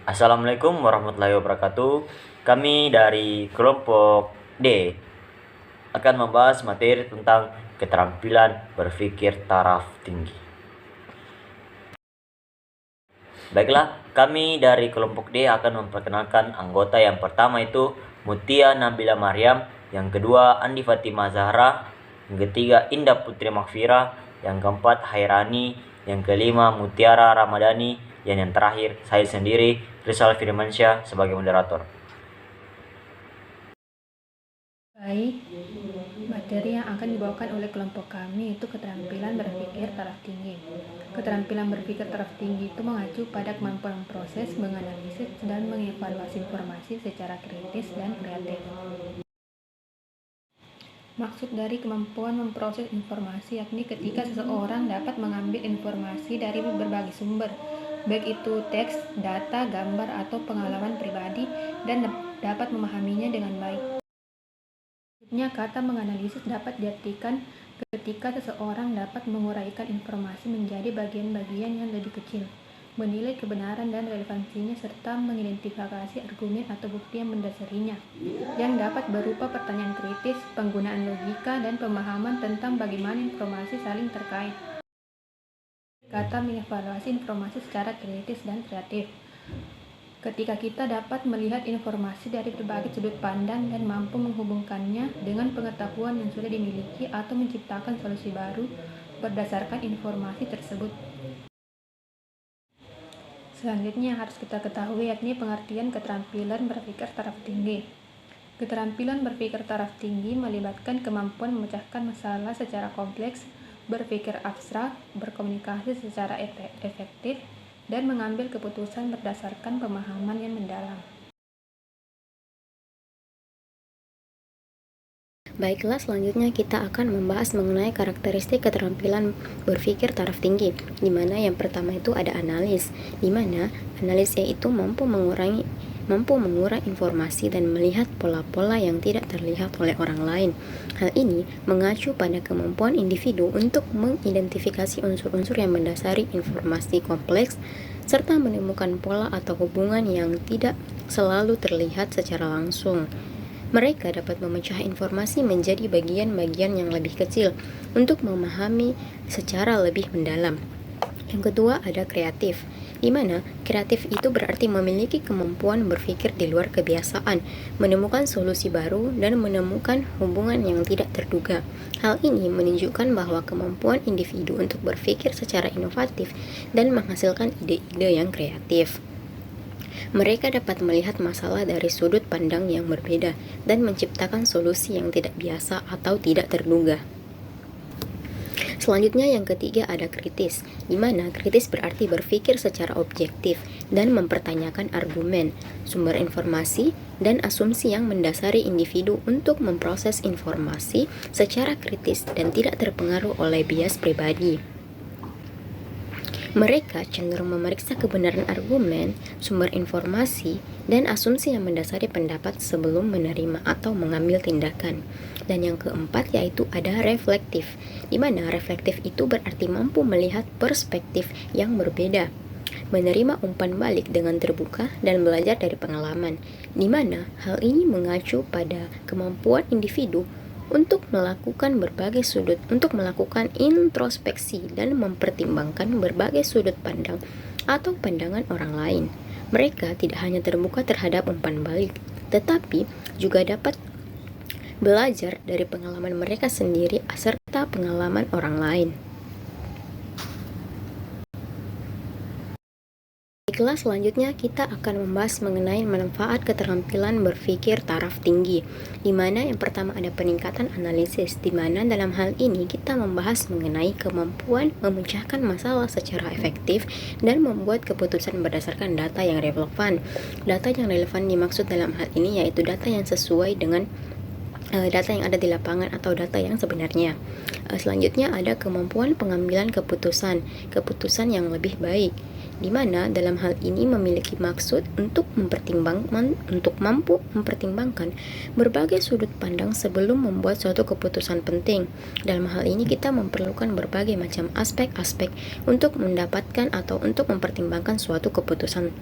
Assalamualaikum warahmatullahi wabarakatuh. Kami dari kelompok D akan membahas materi tentang keterampilan berpikir taraf tinggi. Baiklah, kami dari kelompok D akan memperkenalkan anggota. Yang pertama itu Mutia Nabila Maryam, yang kedua Andi Fatimah Zahra, yang ketiga Indah Putri Makfira, yang keempat Hairani, yang kelima Mutiara Ramadhani, dan yang terakhir saya sendiri, Rizal Firmansyah, sebagai moderator. Baik, materi yang akan dibawakan oleh kelompok kami itu keterampilan berpikir taraf tinggi. Keterampilan berpikir taraf tinggi itu mengacu pada kemampuan memproses, menganalisis, dan mengevaluasi informasi secara kritis dan kreatif. Maksud dari kemampuan memproses informasi yakni ketika seseorang dapat mengambil informasi dari berbagai sumber, baik itu teks, data, gambar, atau pengalaman pribadi, dan dapat memahaminya dengan baik. Kata menganalisis dapat diartikan ketika seseorang dapat menguraikan informasi menjadi bagian-bagian yang lebih kecil, menilai kebenaran dan relevansinya, serta mengidentifikasi argumen atau bukti yang mendasarinya, yang dapat berupa pertanyaan kritis, penggunaan logika, dan pemahaman tentang bagaimana informasi saling terkait. Kata mengevaluasi informasi secara kritis dan kreatif. Ketika kita dapat melihat informasi dari berbagai sudut pandang dan mampu menghubungkannya dengan pengetahuan yang sudah dimiliki atau menciptakan solusi baru berdasarkan informasi tersebut. Selanjutnya yang harus kita ketahui yakni pengertian keterampilan berpikir taraf tinggi. Keterampilan berpikir taraf tinggi melibatkan kemampuan memecahkan masalah secara kompleks, berpikir abstrak, berkomunikasi secara efektif, dan mengambil keputusan berdasarkan pemahaman yang mendalam. Baiklah, selanjutnya kita akan membahas mengenai karakteristik keterampilan berpikir taraf tinggi, di mana yang pertama itu ada analis, di mana analis yaitu mampu mengurai informasi dan melihat pola-pola yang tidak terlihat oleh orang lain. Hal ini mengacu pada kemampuan individu untuk mengidentifikasi unsur-unsur yang mendasari informasi kompleks, serta menemukan pola atau hubungan yang tidak selalu terlihat secara langsung. Mereka dapat memecah informasi menjadi bagian-bagian yang lebih kecil untuk memahami secara lebih mendalam. Yang kedua ada kreatif, di mana kreatif itu berarti memiliki kemampuan berpikir di luar kebiasaan, menemukan solusi baru, dan menemukan hubungan yang tidak terduga. Hal ini menunjukkan bahwa kemampuan individu untuk berpikir secara inovatif dan menghasilkan ide-ide yang kreatif. Mereka dapat melihat masalah dari sudut pandang yang berbeda dan menciptakan solusi yang tidak biasa atau tidak terduga. Selanjutnya yang ketiga ada kritis, di mana kritis berarti berpikir secara objektif dan mempertanyakan argumen, sumber informasi, dan asumsi yang mendasari individu untuk memproses informasi secara kritis dan tidak terpengaruh oleh bias pribadi. Mereka cenderung memeriksa kebenaran argumen, sumber informasi, dan asumsi yang mendasari pendapat sebelum menerima atau mengambil tindakan. Dan yang keempat yaitu ada reflektif, di mana reflektif itu berarti mampu melihat perspektif yang berbeda, menerima umpan balik dengan terbuka, dan belajar dari pengalaman, di mana hal ini mengacu pada kemampuan individu untuk melakukan introspeksi dan mempertimbangkan berbagai sudut pandang atau pandangan orang lain. Mereka tidak hanya terbuka terhadap umpan balik, tetapi juga dapat belajar dari pengalaman mereka sendiri serta pengalaman orang lain. Kelas selanjutnya kita akan membahas mengenai manfaat keterampilan berpikir taraf tinggi, di mana yang pertama ada peningkatan analisis, di mana dalam hal ini kita membahas mengenai kemampuan memecahkan masalah secara efektif dan membuat keputusan berdasarkan data yang relevan. Data yang relevan dimaksud dalam hal ini yaitu data yang sesuai dengan data yang ada di lapangan atau data yang sebenarnya. Selanjutnya ada kemampuan pengambilan keputusan yang lebih baik, di mana dalam hal ini memiliki maksud untuk mampu mempertimbangkan berbagai sudut pandang sebelum membuat suatu keputusan penting. Dalam hal ini kita memerlukan berbagai macam aspek-aspek untuk mendapatkan atau untuk mempertimbangkan suatu keputusan.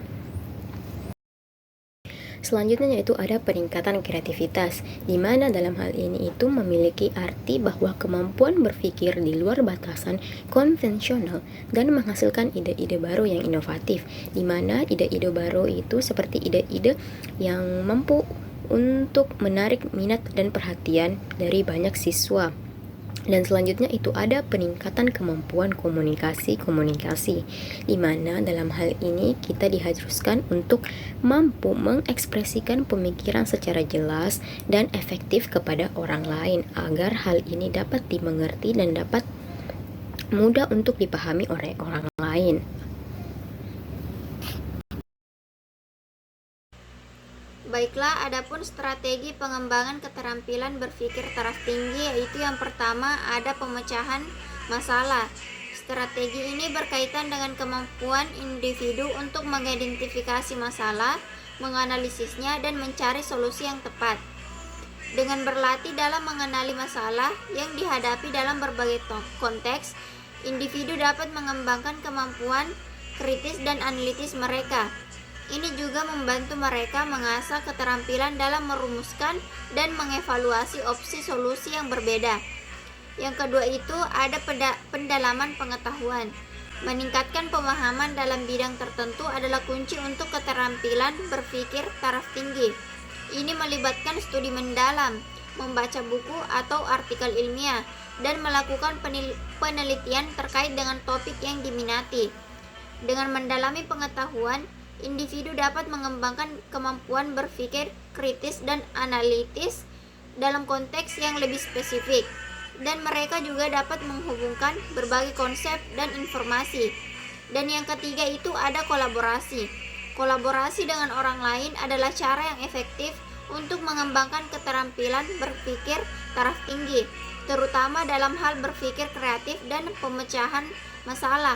Selanjutnya yaitu ada peningkatan kreativitas, di mana dalam hal ini itu memiliki arti bahwa kemampuan berpikir di luar batasan konvensional dan menghasilkan ide-ide baru yang inovatif, di mana ide-ide baru itu seperti ide-ide yang mampu untuk menarik minat dan perhatian dari banyak siswa. Dan selanjutnya itu ada peningkatan kemampuan komunikasi, di mana dalam hal ini kita diharuskan untuk mampu mengekspresikan pemikiran secara jelas dan efektif kepada orang lain agar hal ini dapat dimengerti dan dapat mudah untuk dipahami oleh orang lain. Baiklah, adapun strategi pengembangan keterampilan berpikir taraf tinggi, yaitu yang pertama ada pemecahan masalah. Strategi ini berkaitan dengan kemampuan individu untuk mengidentifikasi masalah, menganalisisnya, dan mencari solusi yang tepat. Dengan berlatih dalam mengenali masalah yang dihadapi dalam berbagai konteks, individu dapat mengembangkan kemampuan kritis dan analitis mereka. Ini juga membantu mereka mengasah keterampilan dalam merumuskan dan mengevaluasi opsi solusi yang berbeda. Yang kedua itu ada pendalaman pengetahuan. Meningkatkan pemahaman dalam bidang tertentu adalah kunci untuk keterampilan berpikir taraf tinggi. Ini melibatkan studi mendalam, membaca buku atau artikel ilmiah, dan melakukan penelitian terkait dengan topik yang diminati. Dengan mendalami pengetahuan, individu dapat mengembangkan kemampuan berpikir kritis dan analitis dalam konteks yang lebih spesifik, dan mereka juga dapat menghubungkan berbagai konsep dan informasi. Dan yang ketiga itu ada kolaborasi. Kolaborasi dengan orang lain adalah cara yang efektif untuk mengembangkan keterampilan berpikir taraf tinggi, terutama dalam hal berpikir kreatif dan pemecahan masalah.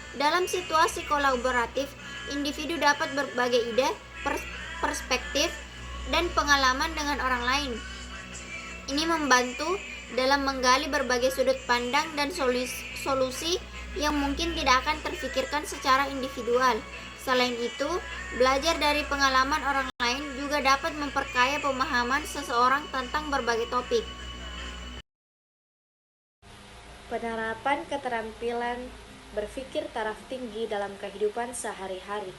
Dalam situasi kolaboratif, individu dapat berbagi ide, perspektif, dan pengalaman dengan orang lain. Ini membantu dalam menggali berbagai sudut pandang dan solusi yang mungkin tidak akan terfikirkan secara individual. Selain itu, belajar dari pengalaman orang lain juga dapat memperkaya pemahaman seseorang tentang berbagai topik. Penerapan keterampilan berpikir taraf tinggi dalam kehidupan sehari-hari.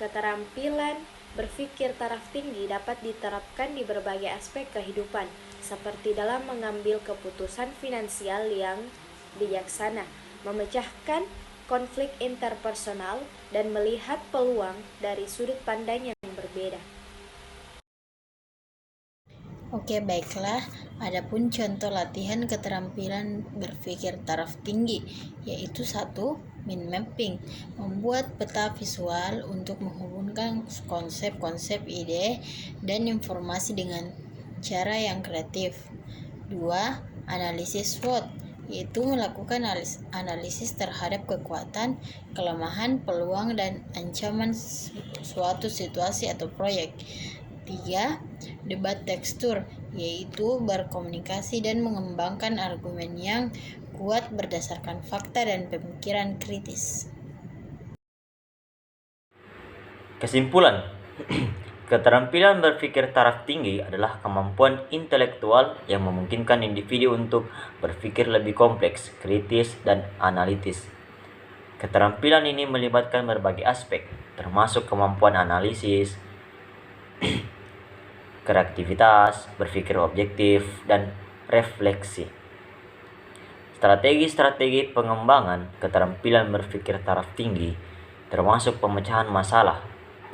Keterampilan berpikir taraf tinggi dapat diterapkan di berbagai aspek kehidupan, seperti dalam mengambil keputusan finansial yang bijaksana, memecahkan konflik interpersonal, dan melihat peluang dari sudut pandang yang berbeda. Oke, baiklah. Adapun contoh latihan keterampilan berpikir taraf tinggi, yaitu 1. Mind mapping, membuat peta visual untuk menghubungkan konsep-konsep ide dan informasi dengan cara yang kreatif. 2. Analisis SWOT, yaitu melakukan analisis terhadap kekuatan, kelemahan, peluang, dan ancaman suatu situasi atau proyek. 3. Debat tekstur, yaitu berkomunikasi dan mengembangkan argumen yang kuat berdasarkan fakta dan pemikiran kritis. Kesimpulan, keterampilan berpikir taraf tinggi adalah kemampuan intelektual yang memungkinkan individu untuk berpikir lebih kompleks, kritis, dan analitis. Keterampilan ini melibatkan berbagai aspek, termasuk kemampuan analisis, kreativitas, berpikir objektif, dan refleksi. Strategi-strategi pengembangan keterampilan berpikir taraf tinggi termasuk pemecahan masalah,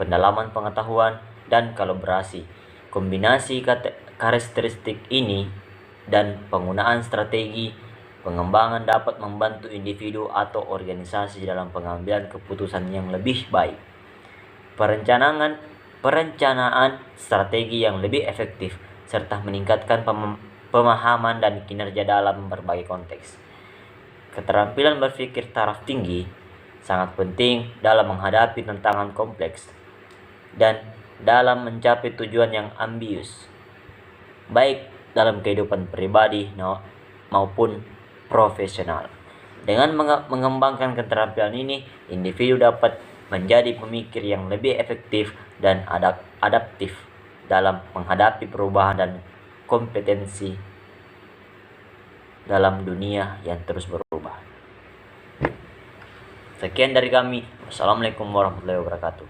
pendalaman pengetahuan, dan kolaborasi. Kombinasi karakteristik ini dan penggunaan strategi pengembangan dapat membantu individu atau organisasi dalam pengambilan keputusan yang lebih baik. Perencanaan strategi yang lebih efektif serta meningkatkan pemahaman dan kinerja dalam berbagai konteks. Keterampilan berpikir taraf tinggi sangat penting dalam menghadapi tantangan kompleks dan dalam mencapai tujuan yang ambius, baik dalam kehidupan pribadi maupun profesional. Dengan mengembangkan keterampilan ini, individu dapat menjadi pemikir yang lebih efektif dan adaptif dalam menghadapi perubahan dan kompetensi dalam dunia yang terus berubah. Sekian dari kami. Wassalamualaikum warahmatullahi wabarakatuh.